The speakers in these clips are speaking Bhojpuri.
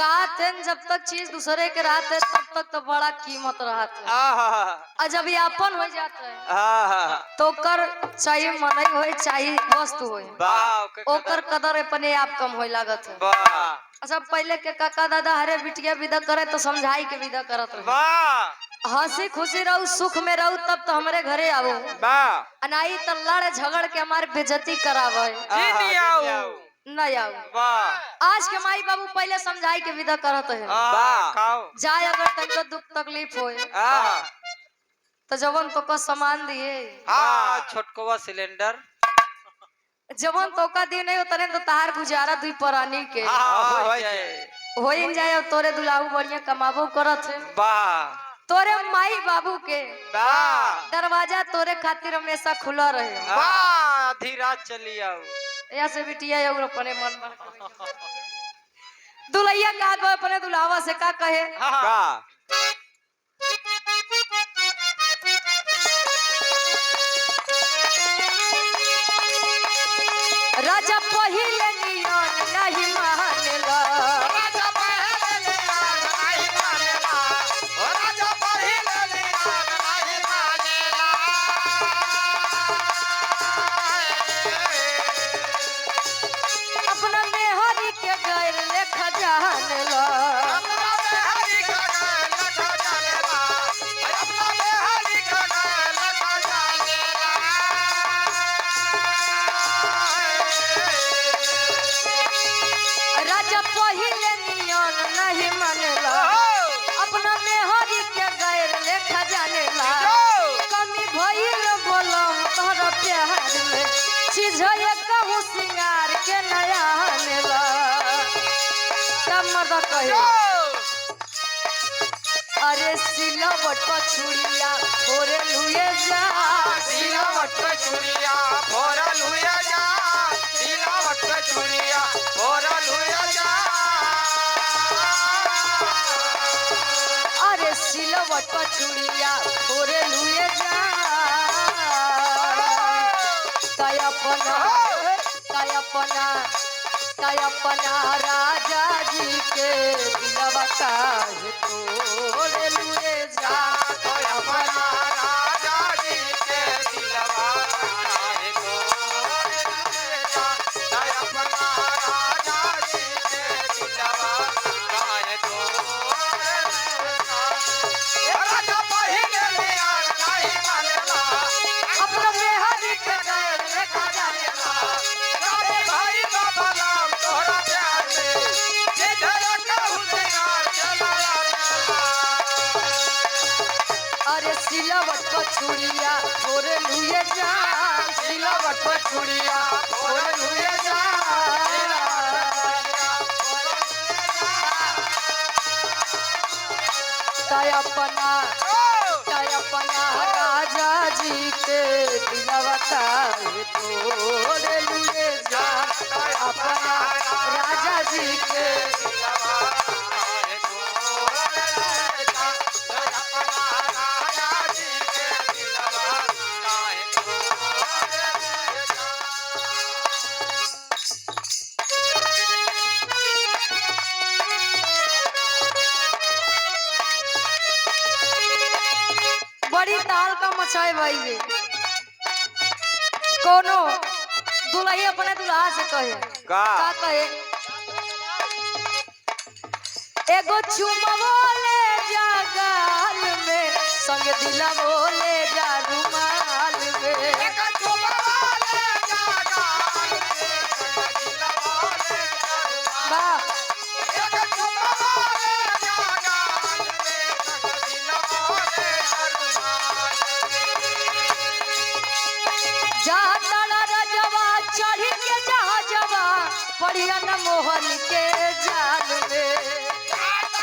कहते जब तक चीज दूसरे के रहते तब तक तो बड़ा कीमत रहता है और जब यापन हो जाता है तो कर चाहिए मनई होए चाहिए वस्तु होए ओकर कदर अपने आप कम होए लागत है। अच्छा पहले के काका दादा हरे बिटिया विदा करे तो समझाई के विदा करत रहे हंसी खुशी रहू सुख में रहू तब तो हमारे घरे आओ अनाई तो लड़ झगड़ के हमारे बेइज्जती करावे नहीं आओ। आज के माई बाबू पहले समझाई के विदा करत है जाए अगर तनिको दुख तकलीफ होए तो जवन तो का सामान दिए छोटकवा सिलेंडर जवन तो का दिए नहीं उतरे तो तार गुजारा दुई परानी के हो जाए तोरे दुलाऊ बढ़िया कमाबो करत है तोरे माई बाबू के दरवाजा तोरे खातिर हमेशा खुला रहे धीरा चली आओ या से बिटिया और अपने मन दुलैया का अपने दुलावा से का कहे राजा पहिले नियन नहीं मानेला अपना मेहरी के गैर लेखा जानेला राजा पहिले नियन नहीं मानेला अपना मेहरी के गैर लेखा जानेला कमी भइल बोलम तोहरा प्यार में चीज है कहूँ सिंगार के नया आनेला तब मर्द कहे अरे सिलवट पर छुड़िया फोरे लुए जा सिलावट पे छुरिया फोरा लुया जा सिलावट पे छुरिया फोरा लुया जा अरे सिलवट पर छुड़िया फोरे लुए जा तय अपना राजा जी के दिलवा काहे तोरे लुए जा अपना राजा जी के दिलवा काहे तोरे लुए जा अपना राजा जी के दिलवा काहे तोरे लुए जा राजा पहिले लियार नहीं मानेला अपना मेहरी के गैर लेखा जानेला राधे भाई बाबा राम तोहरा प्यार में जे धरा कहूँ सिंगार चला अरे सिलवट पर छुड़िया फोरे लुए जा सिलावट पे छुरिया फोरे लुए जा तय अपना राजा जी के दिलवा काहे तोरे लुए जा अपना राजा जी के बड़ी ताल का मचाए भाई रे कोनो दुल्ही अपने दुल्हा से कहे का कहे एगो चुमवो ले जा गाल में संग दिला बोले जा रुमाल में वाह जहाँ तारा रजवा चढ़ी के जहाँ जवा पढ़िया न मोहन के जाल में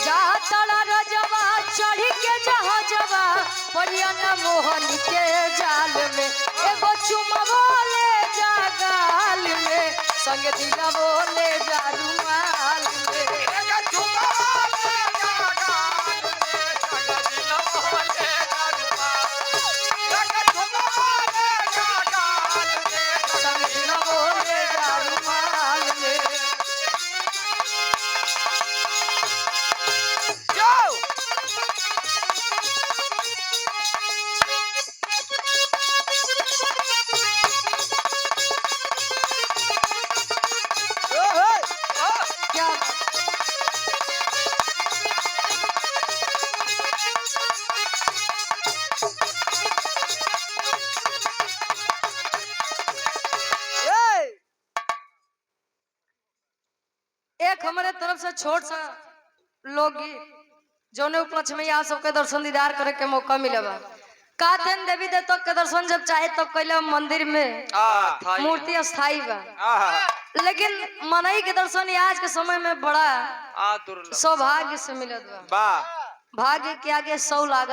जहाँ तारा रजवा चढ़ी के जहाँ जवा पढ़िया न मोहन के जाल में एगो चुमवो ले जा गाल में संग दिलवो ले जा रुमाल में तरफ से छोट सा लोकगीत जोने उपलक्ष्य में यहाँ सबके दर्शन दीदार करे के मौका मिले बा। कातेन देवी देवता के दर्शन जब चाहे तब कैले मंदिर में मूर्ति अस्थाई बा, लेकिन मनई के दर्शन आज के समय में बड़ा सौभाग्य से मिलत बा। भाग्य के आगे 100 लागत।